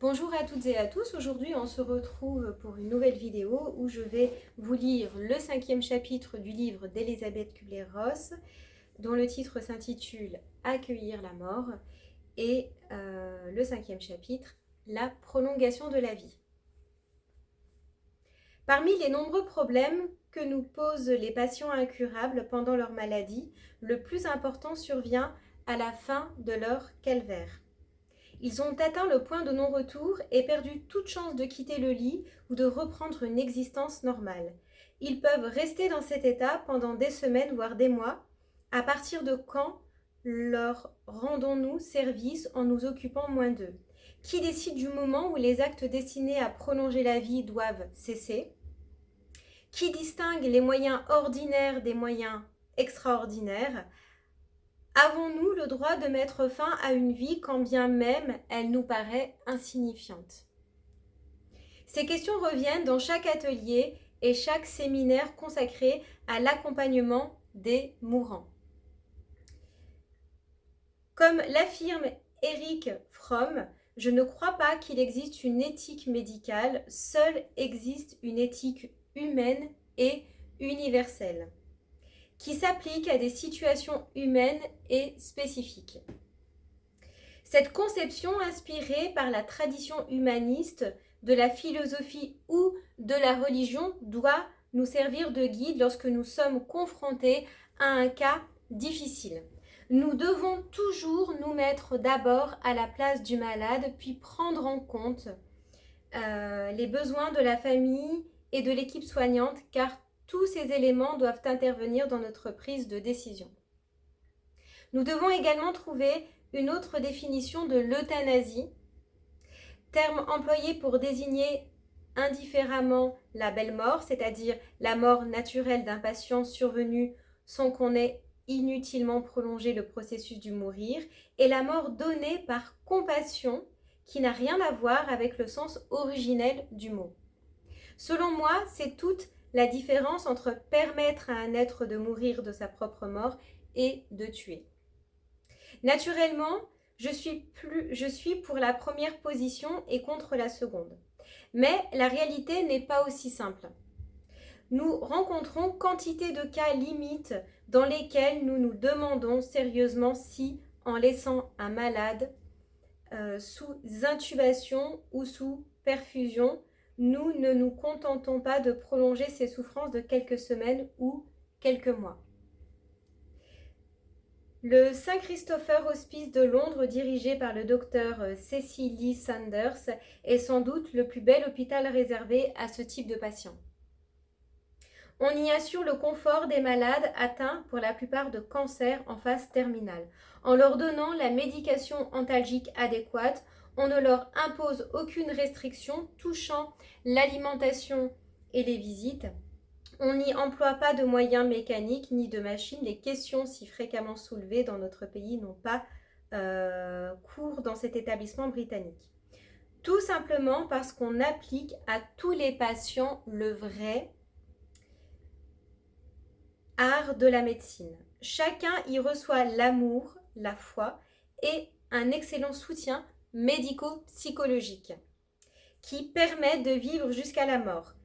Bonjour à toutes et à tous, aujourd'hui on se retrouve pour une nouvelle vidéo où je vais vous lire le 5e chapitre du livre d'Elisabeth Kübler-Ross dont le titre s'intitule Accueillir la mort et le 5e chapitre, la prolongation de la vie. Parmi les nombreux problèmes que nous posent les patients incurables pendant leur maladie, le plus important survient à la fin de leur calvaire. Ils ont atteint le point de non-retour et perdu toute chance de quitter le lit ou de reprendre une existence normale. Ils peuvent rester dans cet état pendant des semaines, voire des mois. À partir de quand leur rendons-nous service en nous occupant moins d'eux? Qui décide du moment où les actes destinés à prolonger la vie doivent cesser? Qui distingue les moyens ordinaires des moyens extraordinaires? Avons-nous le droit de mettre fin à une vie quand bien même elle nous paraît insignifiante? Ces questions reviennent dans chaque atelier et chaque séminaire consacré à l'accompagnement des mourants. Comme l'affirme Erich Fromm, je ne crois pas qu'il existe une éthique médicale, seule existe une éthique humaine et universelle, qui s'applique à des situations humaines et spécifiques. Cette conception inspirée par la tradition humaniste, de la philosophie ou de la religion doit nous servir de guide lorsque nous sommes confrontés à un cas difficile. Nous devons toujours nous mettre d'abord à la place du malade, puis prendre en compte les besoins de la famille et de l'équipe soignante, car tous ces éléments doivent intervenir dans notre prise de décision. Nous devons également trouver une autre définition de l'euthanasie, terme employé pour désigner indifféremment la belle mort, c'est-à-dire la mort naturelle d'un patient survenu sans qu'on ait inutilement prolongé le processus du mourir, et la mort donnée par compassion, qui n'a rien à voir avec le sens originel du mot. Selon moi, c'est toute la différence entre permettre à un être de mourir de sa propre mort et de tuer. Naturellement, je suis pour la première position et contre la seconde. Mais la réalité n'est pas aussi simple. Nous rencontrons quantité de cas limites dans lesquels nous nous demandons sérieusement si, en laissant un malade sous intubation ou sous perfusion, nous ne nous contentons pas de prolonger ses souffrances de quelques semaines ou quelques mois. Le Saint-Christopher Hospice de Londres, dirigé par le docteur Cecily Sanders, est sans doute le plus bel hôpital réservé à ce type de patients. On y assure le confort des malades atteints pour la plupart de cancers en phase terminale. En leur donnant la médication antalgique adéquate, on ne leur impose aucune restriction touchant l'alimentation et les visites. On n'y emploie pas de moyens mécaniques ni de machines. Les questions si fréquemment soulevées dans notre pays n'ont pas cours dans cet établissement britannique. Tout simplement parce qu'on applique à tous les patients le vrai art de la médecine. Chacun y reçoit l'amour, la foi et un excellent soutien médico-psychologique qui permet de vivre jusqu'à la mort.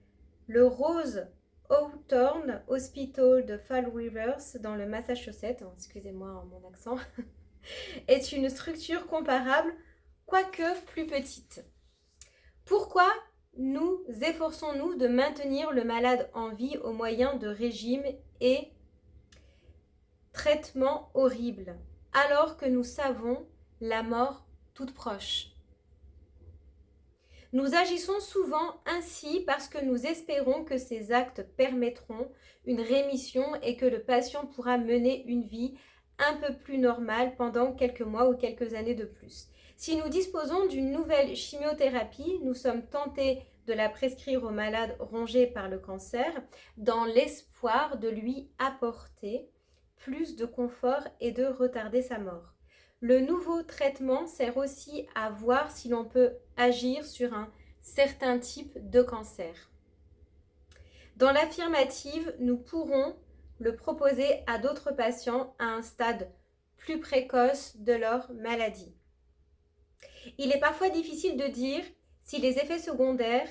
Le Rose Hawthorne Hospital de Fall Rivers dans le Massachusetts, excusez-moi mon accent, est une structure comparable, quoique plus petite. Pourquoi nous efforçons-nous de maintenir le malade en vie au moyen de régimes et traitements horribles, alors que nous savons la mort toute proche? Nous agissons souvent ainsi parce que nous espérons que ces actes permettront une rémission et que le patient pourra mener une vie un peu plus normale pendant quelques mois ou quelques années de plus. Si nous disposons d'une nouvelle chimiothérapie, nous sommes tentés de la prescrire aux malades rongés par le cancer dans l'espoir de lui apporter plus de confort et de retarder sa mort. Le nouveau traitement sert aussi à voir si l'on peut agir sur un certain type de cancer. Dans l'affirmative, nous pourrons le proposer à d'autres patients à un stade plus précoce de leur maladie. Il est parfois difficile de dire si les effets secondaires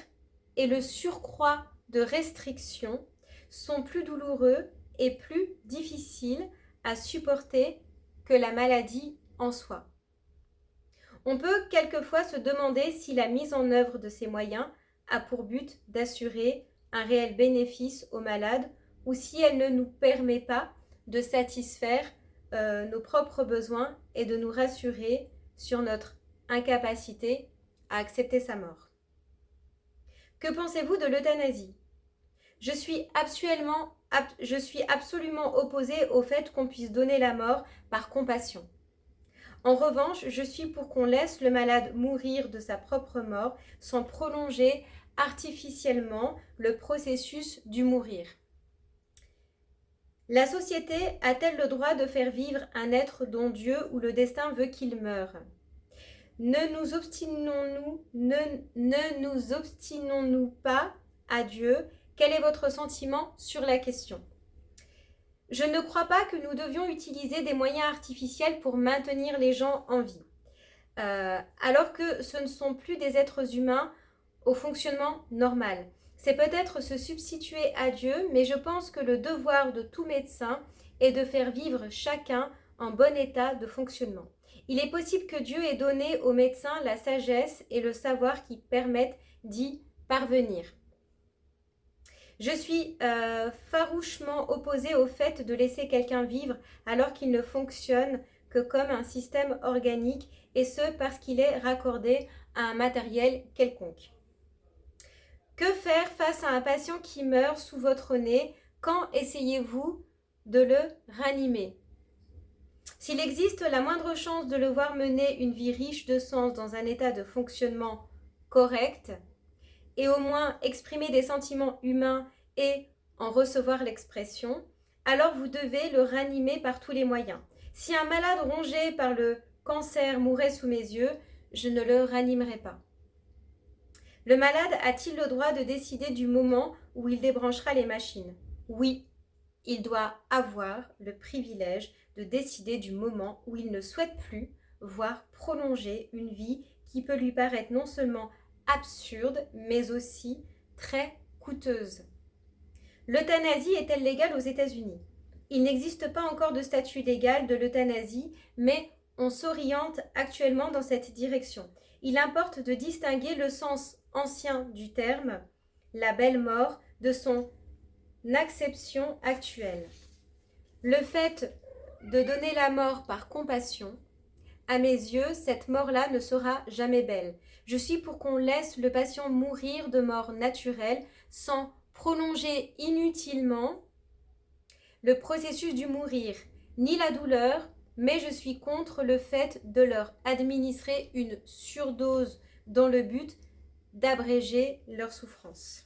et le surcroît de restrictions sont plus douloureux et plus difficiles à supporter que la maladie en soi. On peut quelquefois se demander si la mise en œuvre de ces moyens a pour but d'assurer un réel bénéfice aux malades ou si elle ne nous permet pas de satisfaire nos propres besoins et de nous rassurer sur notre incapacité à accepter sa mort. Que pensez-vous de l'euthanasie ? Je suis absolument opposée au fait qu'on puisse donner la mort par compassion. En revanche, je suis pour qu'on laisse le malade mourir de sa propre mort sans prolonger artificiellement le processus du mourir. La société a-t-elle le droit de faire vivre un être dont Dieu ou le destin veut qu'il meure ? Ne nous obstinons-nous pas à Dieu ? Quel est votre sentiment sur la question ? Je ne crois pas que nous devions utiliser des moyens artificiels pour maintenir les gens en vie, alors que ce ne sont plus des êtres humains au fonctionnement normal. C'est peut-être se substituer à Dieu, mais je pense que le devoir de tout médecin est de faire vivre chacun en bon état de fonctionnement. Il est possible que Dieu ait donné aux médecins la sagesse et le savoir qui permettent d'y parvenir. Je suis farouchement opposée au fait de laisser quelqu'un vivre alors qu'il ne fonctionne que comme un système organique, et ce parce qu'il est raccordé à un matériel quelconque. Que faire face à un patient qui meurt sous votre nez? Quand essayez-vous de le ranimer? S'il existe la moindre chance de le voir mener une vie riche de sens dans un état de fonctionnement correct, et au moins exprimer des sentiments humains et en recevoir l'expression, alors vous devez le ranimer par tous les moyens. Si un malade rongé par le cancer mourait sous mes yeux, je ne le ranimerais pas. Le malade a-t-il le droit de décider du moment où il débranchera les machines? Oui, il doit avoir le privilège de décider du moment où il ne souhaite plus, voire prolonger une vie qui peut lui paraître non seulement absurde, mais aussi très coûteuse. L'euthanasie est-elle légale aux États-Unis? Il n'existe pas encore de statut légal de l'euthanasie, mais on s'oriente actuellement dans cette direction. Il importe de distinguer le sens ancien du terme, la belle mort, de son acception actuelle. Le fait de donner la mort par compassion, à mes yeux, cette mort-là ne sera jamais belle. Je suis pour qu'on laisse le patient mourir de mort naturelle sans prolonger inutilement le processus du mourir, ni la douleur, mais je suis contre le fait de leur administrer une surdose dans le but d'abréger leur souffrance.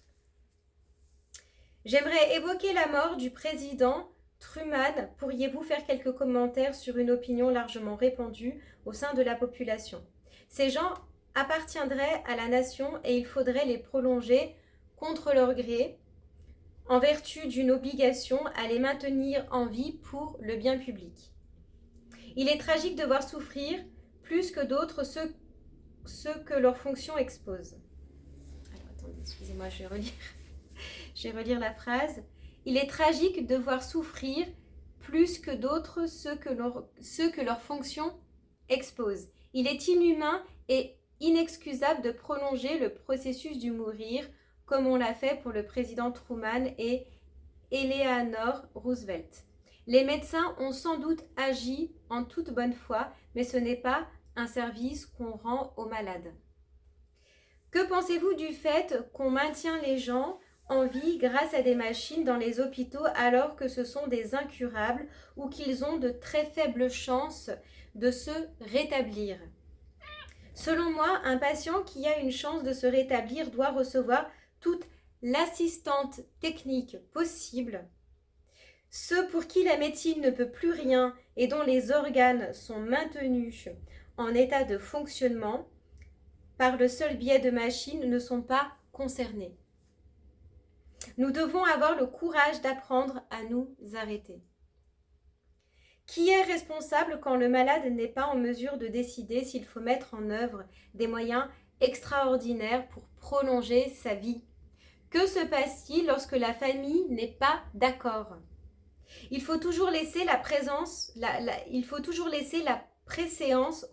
J'aimerais évoquer la mort du président Truman. Pourriez-vous faire quelques commentaires sur une opinion largement répandue au sein de la population? Ces gens appartiendraient à la nation et il faudrait les prolonger contre leur gré, en vertu d'une obligation à les maintenir en vie pour le bien public. Il est tragique de voir souffrir plus que d'autres ceux que leur fonction expose. Alors attendez, excusez-moi, je vais relire la phrase. Il est tragique de voir souffrir plus que d'autres ceux que leur fonction expose. Il est inhumain et inexcusable de prolonger le processus du mourir comme on l'a fait pour le président Truman et Eleanor Roosevelt. Les médecins ont sans doute agi en toute bonne foi, mais ce n'est pas un service qu'on rend aux malades. Que pensez-vous du fait qu'on maintient les gens en vie grâce à des machines dans les hôpitaux alors que ce sont des incurables ou qu'ils ont de très faibles chances de se rétablir? Selon moi, un patient qui a une chance de se rétablir doit recevoir toute l'assistance technique possible. Ceux pour qui la médecine ne peut plus rien et dont les organes sont maintenus en état de fonctionnement par le seul biais de machines ne sont pas concernés. Nous devons avoir le courage d'apprendre à nous arrêter. Qui est responsable quand le malade n'est pas en mesure de décider s'il faut mettre en œuvre des moyens extraordinaires pour prolonger sa vie? Que se passe-t-il lorsque la famille n'est pas d'accord? Il faut toujours laisser la préséance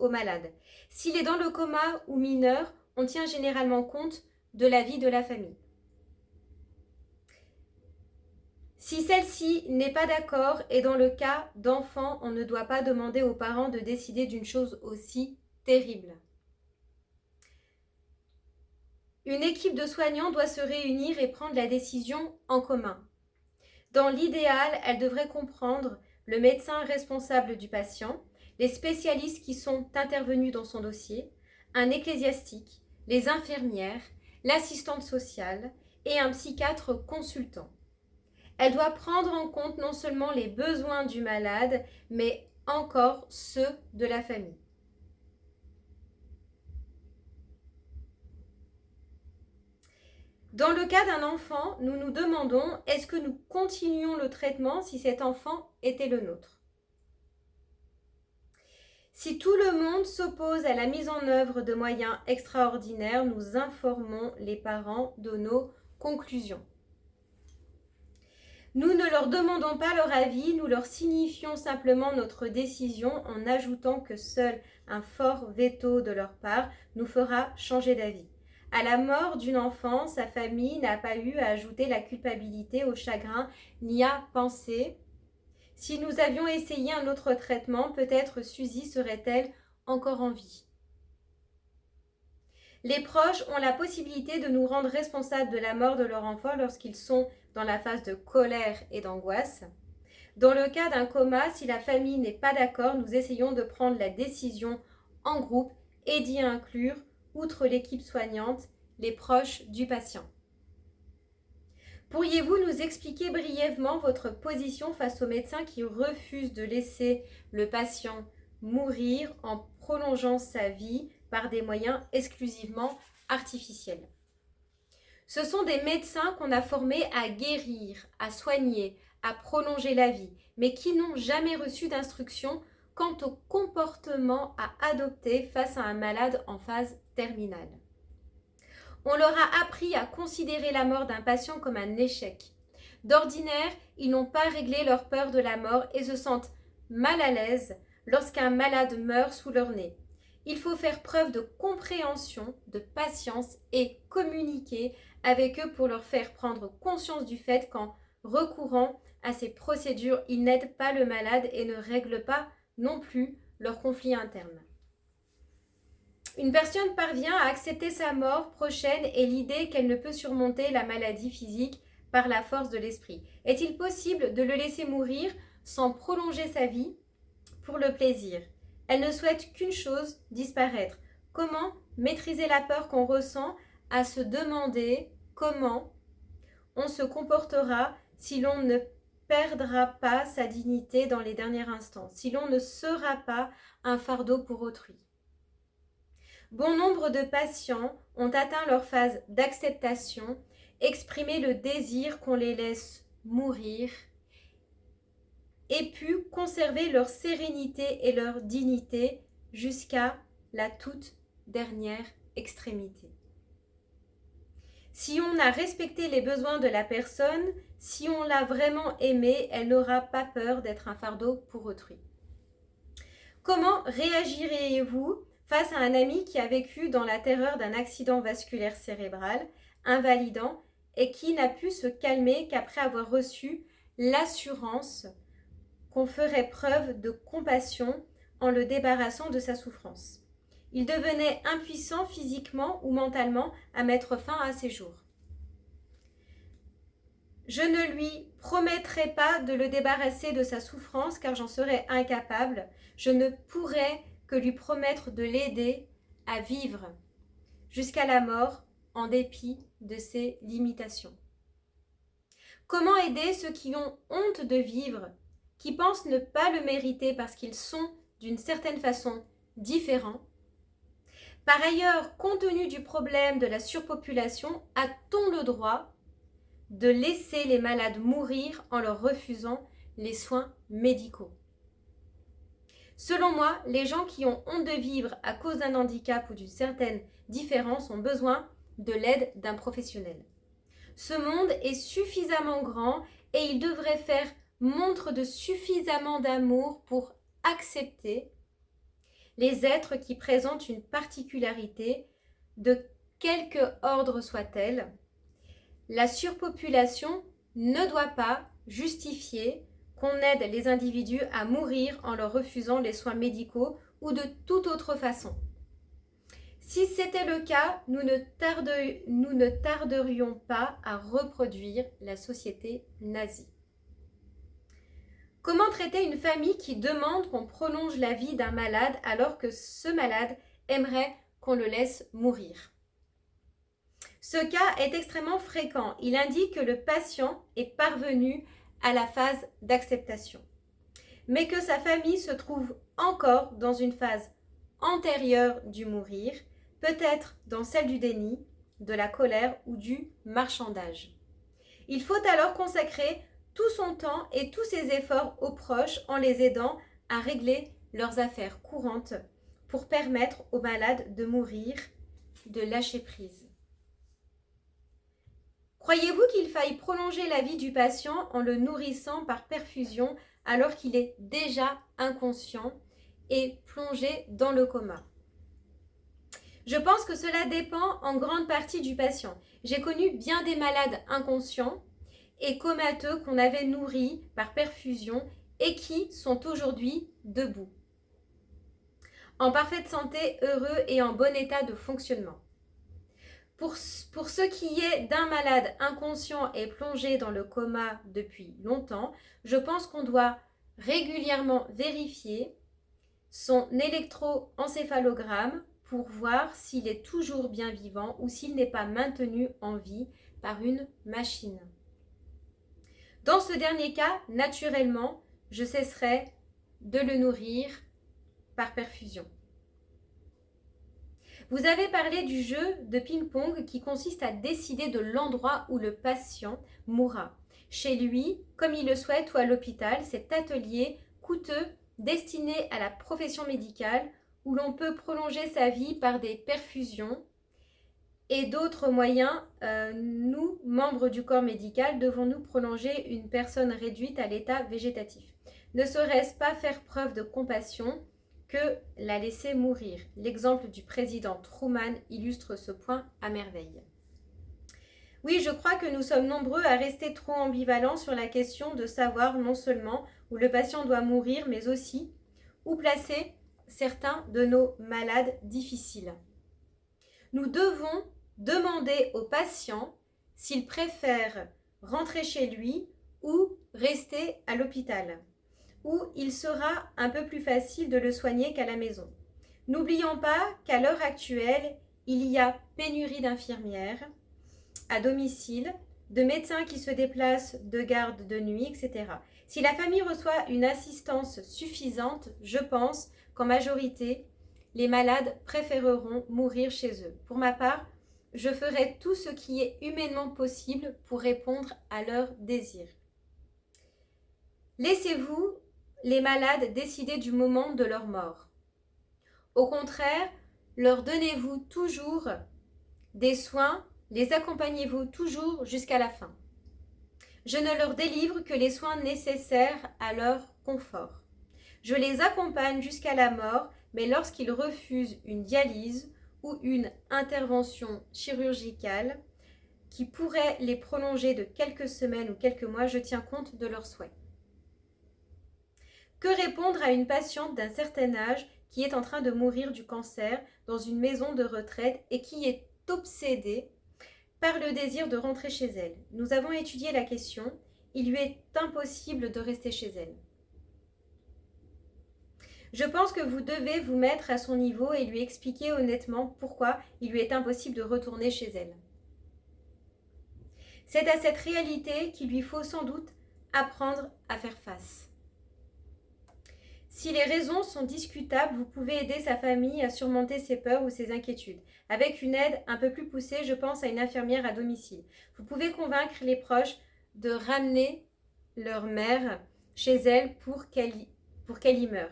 au malade. S'il est dans le coma ou mineur, on tient généralement compte de la vie de la famille. Si celle-ci n'est pas d'accord, et dans le cas d'enfants, on ne doit pas demander aux parents de décider d'une chose aussi terrible. Une équipe de soignants doit se réunir et prendre la décision en commun. Dans l'idéal, elle devrait comprendre le médecin responsable du patient, les spécialistes qui sont intervenus dans son dossier, un ecclésiastique, les infirmières, l'assistante sociale et un psychiatre consultant. Elle doit prendre en compte non seulement les besoins du malade, mais encore ceux de la famille. Dans le cas d'un enfant, nous nous demandons, est-ce que nous continuons le traitement si cet enfant était le nôtre? Si tout le monde s'oppose à la mise en œuvre de moyens extraordinaires, nous informons les parents de nos conclusions. Nous ne leur demandons pas leur avis, nous leur signifions simplement notre décision en ajoutant que seul un fort veto de leur part nous fera changer d'avis. À la mort d'une enfant, sa famille n'a pas eu à ajouter la culpabilité au chagrin ni à penser. Si nous avions essayé un autre traitement, peut-être Suzy serait-elle encore en vie. Les proches ont la possibilité de nous rendre responsables de la mort de leur enfant lorsqu'ils sont dans la phase de colère et d'angoisse. Dans le cas d'un coma, si la famille n'est pas d'accord, nous essayons de prendre la décision en groupe et d'y inclure, outre l'équipe soignante, les proches du patient. Pourriez-vous nous expliquer brièvement votre position face aux médecins qui refusent de laisser le patient mourir en prolongeant sa vie par des moyens exclusivement artificiels? Ce sont des médecins qu'on a formés à guérir, à soigner, à prolonger la vie, mais qui n'ont jamais reçu d'instruction quant au comportement à adopter face à un malade en phase terminale. On leur a appris à considérer la mort d'un patient comme un échec. D'ordinaire, ils n'ont pas réglé leur peur de la mort et se sentent mal à l'aise lorsqu'un malade meurt sous leur nez. Il faut faire preuve de compréhension, de patience et communiquer avec eux pour leur faire prendre conscience du fait qu'en recourant à ces procédures, ils n'aident pas le malade et ne règlent pas non plus leurs conflits internes. Une personne parvient à accepter sa mort prochaine et l'idée qu'elle ne peut surmonter la maladie physique par la force de l'esprit. Est-il possible de le laisser mourir sans prolonger sa vie pour le plaisir? Elle ne souhaite qu'une chose, disparaître. Comment maîtriser la peur qu'on ressent à se demander comment on se comportera si l'on ne perdra pas sa dignité dans les derniers instants, si l'on ne sera pas un fardeau pour autrui? Bon nombre de patients ont atteint leur phase d'acceptation, exprimé le désir qu'on les laisse mourir et pu conserver leur sérénité et leur dignité jusqu'à la toute dernière extrémité. Si on a respecté les besoins de la personne, si on l'a vraiment aimée, elle n'aura pas peur d'être un fardeau pour autrui. Comment réagiriez-vous face à un ami qui a vécu dans la terreur d'un accident vasculaire cérébral, invalidant, et qui n'a pu se calmer qu'après avoir reçu l'assurance qu'on ferait preuve de compassion en le débarrassant de sa souffrance? Il devenait impuissant physiquement ou mentalement à mettre fin à ses jours. Je ne lui promettrai pas de le débarrasser de sa souffrance car j'en serais incapable. Je ne pourrais que lui promettre de l'aider à vivre jusqu'à la mort en dépit de ses limitations. Comment aider ceux qui ont honte de vivre, qui pensent ne pas le mériter parce qu'ils sont d'une certaine façon différents? Par ailleurs, compte tenu du problème de la surpopulation, a-t-on le droit de laisser les malades mourir en leur refusant les soins médicaux? Selon moi, les gens qui ont honte de vivre à cause d'un handicap ou d'une certaine différence ont besoin de l'aide d'un professionnel. Ce monde est suffisamment grand et il devrait faire montre de suffisamment d'amour pour accepter les êtres qui présentent une particularité, de quelque ordre soit-elle. La surpopulation ne doit pas justifier qu'on aide les individus à mourir en leur refusant les soins médicaux ou de toute autre façon. Si c'était le cas, nous ne tarderions pas à reproduire la société nazie. Comment traiter une famille qui demande qu'on prolonge la vie d'un malade alors que ce malade aimerait qu'on le laisse mourir? Ce cas est extrêmement fréquent. Il indique que le patient est parvenu à la phase d'acceptation, mais que sa famille se trouve encore dans une phase antérieure du mourir, peut-être dans celle du déni, de la colère ou du marchandage. Il faut alors consacrer tout son temps et tous ses efforts aux proches en les aidant à régler leurs affaires courantes pour permettre aux malades de mourir, de lâcher prise. Croyez-vous qu'il faille prolonger la vie du patient en le nourrissant par perfusion alors qu'il est déjà inconscient et plongé dans le coma? Je pense que cela dépend en grande partie du patient. J'ai connu bien des malades inconscients et comateux qu'on avait nourris par perfusion et qui sont aujourd'hui debout, en parfaite santé, heureux et en bon état de fonctionnement. Pour ce qui est d'un malade inconscient et plongé dans le coma depuis longtemps, je pense qu'on doit régulièrement vérifier son électroencéphalogramme pour voir s'il est toujours bien vivant ou s'il n'est pas maintenu en vie par une machine. Dans ce dernier cas, naturellement, je cesserai de le nourrir par perfusion. Vous avez parlé du jeu de ping-pong qui consiste à décider de l'endroit où le patient mourra. Chez lui, comme il le souhaite, ou à l'hôpital, cet atelier coûteux destiné à la profession médicale où l'on peut prolonger sa vie par des perfusions et d'autres moyens, nous, membres du corps médical, devons-nous prolonger une personne réduite à l'état végétatif? Ne serait-ce pas faire preuve de compassion que la laisser mourir? L'exemple du président Truman illustre ce point à merveille. Oui, je crois que nous sommes nombreux à rester trop ambivalents sur la question de savoir non seulement où le patient doit mourir, mais aussi où placer certains de nos malades difficiles. Nous devons demander au patient s'il préfère rentrer chez lui ou rester à l'hôpital, où il sera un peu plus facile de le soigner qu'à la maison. N'oublions pas qu'à l'heure actuelle, il y a pénurie d'infirmières à domicile, de médecins qui se déplacent, de gardes de nuit, etc. Si la famille reçoit une assistance suffisante, je pense qu'en majorité, les malades préféreront mourir chez eux. Pour ma part, je ferai tout ce qui est humainement possible pour répondre à leurs désirs. Laissez-vous les malades décider du moment de leur mort. Au contraire, leur donnez-vous toujours des soins, les accompagnez-vous toujours jusqu'à la fin. Je ne leur délivre que les soins nécessaires à leur confort. Je les accompagne jusqu'à la mort, mais lorsqu'ils refusent une dialyse ou une intervention chirurgicale qui pourrait les prolonger de quelques semaines ou quelques mois, je tiens compte de leurs souhaits. Que répondre à une patiente d'un certain âge qui est en train de mourir du cancer dans une maison de retraite et qui est obsédée par le désir de rentrer chez elle? Nous avons étudié la question. Il lui est impossible de rester chez elle. Je pense que vous devez vous mettre à son niveau et lui expliquer honnêtement pourquoi il lui est impossible de retourner chez elle. C'est à cette réalité qu'il lui faut sans doute apprendre à faire face. Si les raisons sont discutables, vous pouvez aider sa famille à surmonter ses peurs ou ses inquiétudes. Avec une aide un peu plus poussée, je pense à une infirmière à domicile. Vous pouvez convaincre les proches de ramener leur mère chez elle pour qu'elle y meure.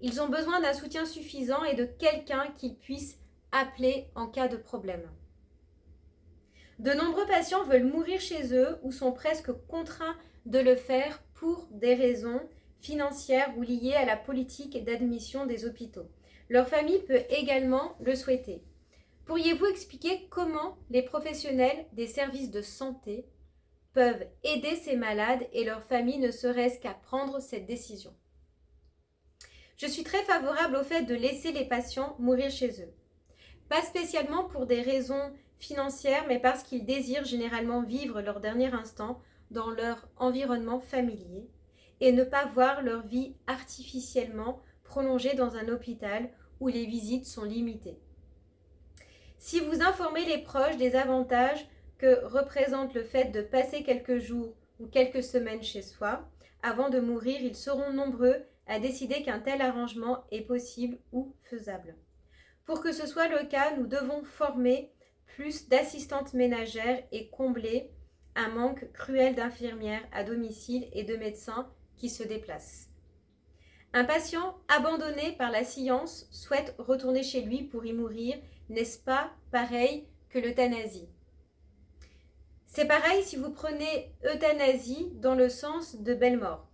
Ils ont besoin d'un soutien suffisant et de quelqu'un qu'ils puissent appeler en cas de problème. De nombreux patients veulent mourir chez eux ou sont presque contraints de le faire pour des raisons financières ou liées à la politique d'admission des hôpitaux. Leur famille peut également le souhaiter. Pourriez-vous expliquer comment les professionnels des services de santé peuvent aider ces malades et leurs familles ne serait-ce qu'à prendre cette décision? Je suis très favorable au fait de laisser les patients mourir chez eux. Pas spécialement pour des raisons financières, mais parce qu'ils désirent généralement vivre leur dernier instant dans leur environnement familier et ne pas voir leur vie artificiellement prolongée dans un hôpital où les visites sont limitées. Si vous informez les proches des avantages que représente le fait de passer quelques jours ou quelques semaines chez soi, avant de mourir, ils seront nombreux à décider qu'un tel arrangement est possible ou faisable. Pour que ce soit le cas, nous devons former plus d'assistantes ménagères et combler un manque cruel d'infirmières à domicile et de médecins qui se déplacent. Un patient abandonné par la science souhaite retourner chez lui pour y mourir. N'est-ce pas pareil que l'euthanasie? C'est pareil si vous prenez euthanasie dans le sens de belle mort.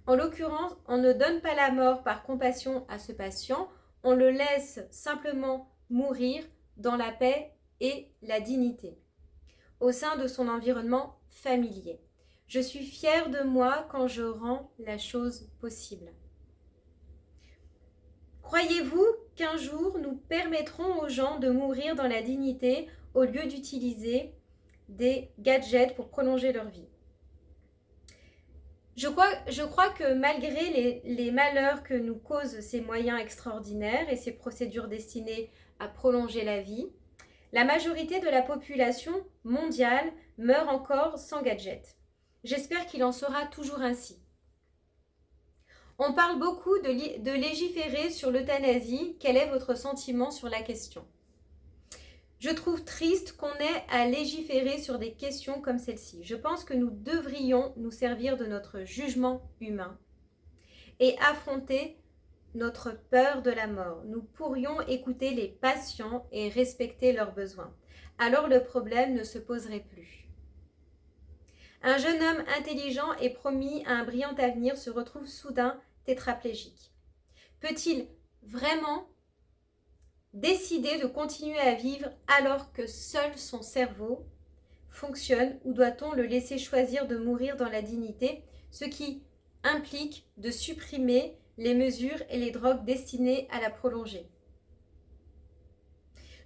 En l'occurrence, on ne donne pas la mort par compassion à ce patient, on le laisse simplement mourir dans la paix et la dignité, au sein de son environnement familier. Je suis fière de moi quand je rends la chose possible. Croyez-vous qu'un jour nous permettrons aux gens de mourir dans la dignité au lieu d'utiliser des gadgets pour prolonger leur vie? Je crois que malgré les malheurs que nous causent ces moyens extraordinaires et ces procédures destinées à prolonger la vie, la majorité de la population mondiale meurt encore sans gadgets. J'espère qu'il en sera toujours ainsi. On parle beaucoup de légiférer sur l'euthanasie. Quel est votre sentiment sur la question? Je trouve triste qu'on ait à légiférer sur des questions comme celle-ci. Je pense que nous devrions nous servir de notre jugement humain et affronter notre peur de la mort. Nous pourrions écouter les patients et respecter leurs besoins. Alors le problème ne se poserait plus. Un jeune homme intelligent et promis à un brillant avenir se retrouve soudain tétraplégique. Peut-il vraiment décider de continuer à vivre alors que seul son cerveau fonctionne, ou doit-on le laisser choisir de mourir dans la dignité, ce qui implique de supprimer les mesures et les drogues destinées à la prolonger?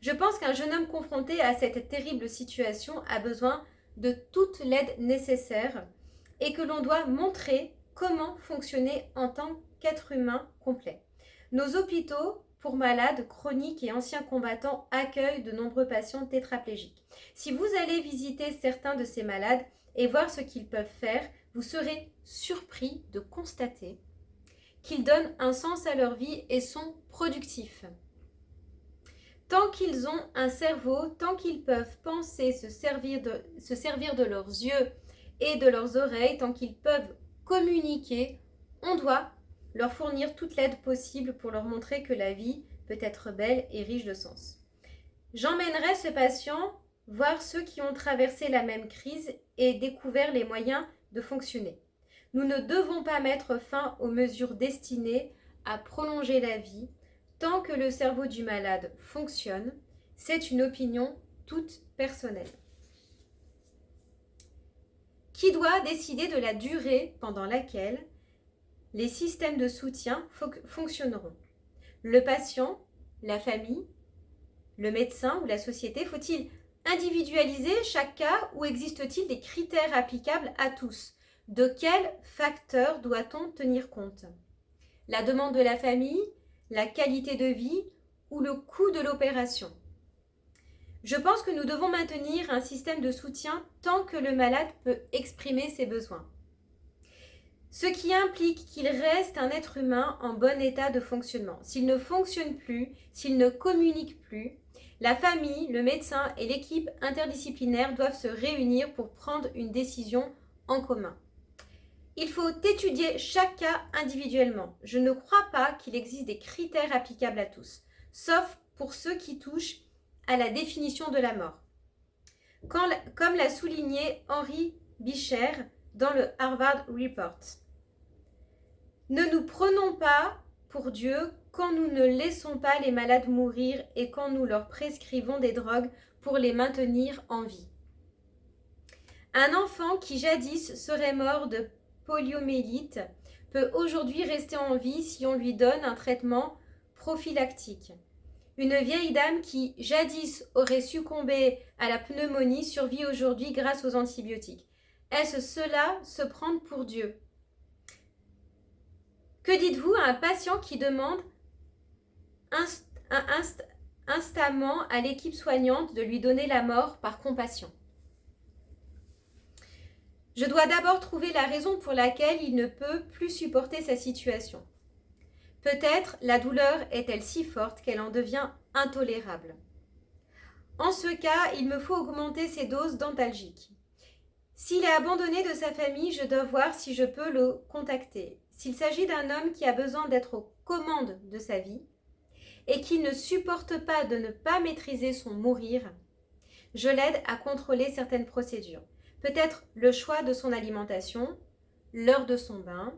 Je pense qu'un jeune homme confronté à cette terrible situation a besoin de toute l'aide nécessaire et que l'on doit montrer comment fonctionner en tant qu'être humain complet. Nos hôpitaux pour malades chroniques et anciens combattants accueillent de nombreux patients tétraplégiques. Si vous allez visiter certains de ces malades et voir ce qu'ils peuvent faire, vous serez surpris de constater qu'ils donnent un sens à leur vie et sont productifs. Tant qu'ils ont un cerveau, tant qu'ils peuvent penser, se servir de leurs yeux et de leurs oreilles, tant qu'ils peuvent communiquer, on doit leur fournir toute l'aide possible pour leur montrer que la vie peut être belle et riche de sens. J'emmènerai ce patient voir ceux qui ont traversé la même crise et découvert les moyens de fonctionner. Nous ne devons pas mettre fin aux mesures destinées à prolonger la vie tant que le cerveau du malade fonctionne. C'est une opinion toute personnelle. Qui doit décider de la durée pendant laquelle les systèmes de soutien fonctionneront? Le patient, la famille, le médecin ou la société? Faut-il individualiser chaque cas ou existe-t-il des critères applicables à tous? De quels facteurs doit-on tenir compte? La demande de la famille, la qualité de vie ou le coût de l'opération? Je pense que nous devons maintenir un système de soutien tant que le malade peut exprimer ses besoins. Ce qui implique qu'il reste un être humain en bon état de fonctionnement. S'il ne fonctionne plus, s'il ne communique plus, la famille, le médecin et l'équipe interdisciplinaire doivent se réunir pour prendre une décision en commun. Il faut étudier chaque cas individuellement. Je ne crois pas qu'il existe des critères applicables à tous, sauf pour ceux qui touchent à la définition de la mort. Comme l'a souligné Henry Beecher dans le Harvard Report. Ne nous prenons pas pour Dieu quand nous ne laissons pas les malades mourir et quand nous leur prescrivons des drogues pour les maintenir en vie. Un enfant qui jadis serait mort de poliomyélite peut aujourd'hui rester en vie si on lui donne un traitement prophylactique. Une vieille dame qui jadis aurait succombé à la pneumonie survit aujourd'hui grâce aux antibiotiques. Est-ce cela se prendre pour Dieu? Que dites-vous à un patient qui demande instamment à l'équipe soignante de lui donner la mort par compassion? Je dois d'abord trouver la raison pour laquelle il ne peut plus supporter sa situation. Peut-être la douleur est-elle si forte qu'elle en devient intolérable. En ce cas, il me faut augmenter ses doses d'antalgiques. S'il est abandonné de sa famille, je dois voir si je peux le contacter. S'il s'agit d'un homme qui a besoin d'être aux commandes de sa vie et qui ne supporte pas de ne pas maîtriser son mourir, je l'aide à contrôler certaines procédures. Peut-être le choix de son alimentation, l'heure de son bain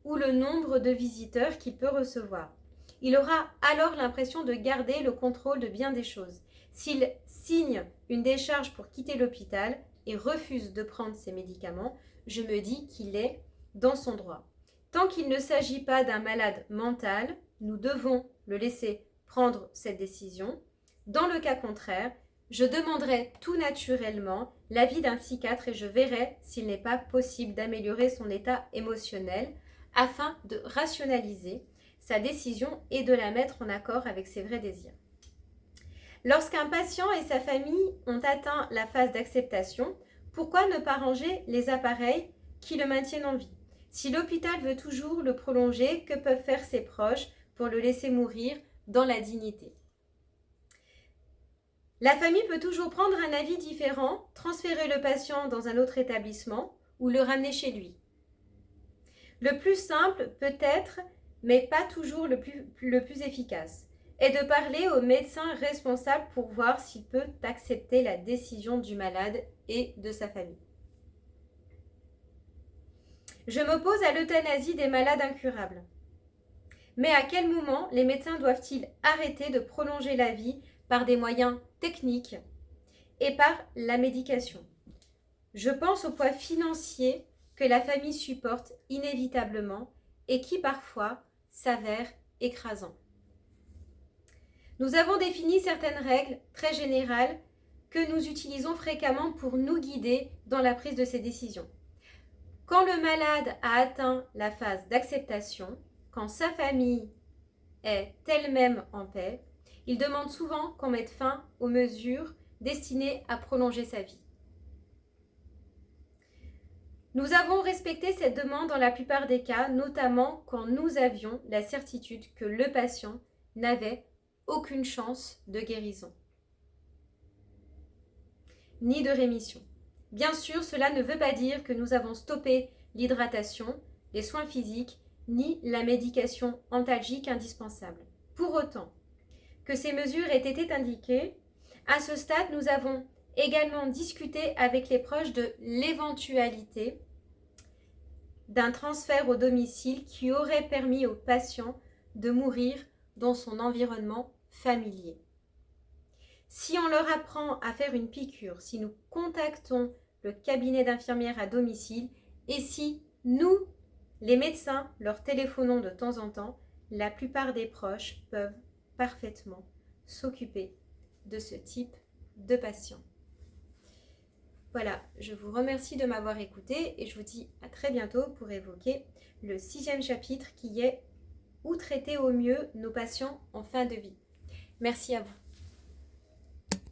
ou le nombre de visiteurs qu'il peut recevoir. Il aura alors l'impression de garder le contrôle de bien des choses. S'il signe une décharge pour quitter l'hôpital et refuse de prendre ses médicaments, je me dis qu'il est dans son droit. Tant qu'il ne s'agit pas d'un malade mental, nous devons le laisser prendre cette décision. Dans le cas contraire, je demanderai tout naturellement l'avis d'un psychiatre et je verrai s'il n'est pas possible d'améliorer son état émotionnel afin de rationaliser sa décision et de la mettre en accord avec ses vrais désirs. Lorsqu'un patient et sa famille ont atteint la phase d'acceptation, pourquoi ne pas ranger les appareils qui le maintiennent en vie? Si l'hôpital veut toujours le prolonger, que peuvent faire ses proches pour le laisser mourir dans la dignité? La famille peut toujours prendre un avis différent, transférer le patient dans un autre établissement ou le ramener chez lui. Le plus simple peut-être, mais pas toujours le plus efficace, est de parler au médecin responsable pour voir s'il peut accepter la décision du malade et de sa famille. Je m'oppose à l'euthanasie des malades incurables. Mais à quel moment les médecins doivent-ils arrêter de prolonger la vie par des moyens techniques et par la médication? Je pense au poids financier que la famille supporte inévitablement et qui parfois s'avère écrasant. Nous avons défini certaines règles très générales que nous utilisons fréquemment pour nous guider dans la prise de ces décisions. Quand le malade a atteint la phase d'acceptation, quand sa famille est elle-même en paix, il demande souvent qu'on mette fin aux mesures destinées à prolonger sa vie. Nous avons respecté cette demande dans la plupart des cas, notamment quand nous avions la certitude que le patient n'avait aucune chance de guérison, ni de rémission. Bien sûr, cela ne veut pas dire que nous avons stoppé l'hydratation, les soins physiques, ni la médication antalgique indispensable. Pour autant que ces mesures aient été indiquées, à ce stade, nous avons également discuté avec les proches de l'éventualité d'un transfert au domicile qui aurait permis au patient de mourir dans son environnement familier. Si on leur apprend à faire une piqûre, si nous contactons le cabinet d'infirmière à domicile et si nous, les médecins, leur téléphonons de temps en temps, la plupart des proches peuvent parfaitement s'occuper de ce type de patient. Voilà, je vous remercie de m'avoir écouté et je vous dis à très bientôt pour évoquer le 6e chapitre qui est « Où traiter au mieux nos patients en fin de vie ». Merci à vous.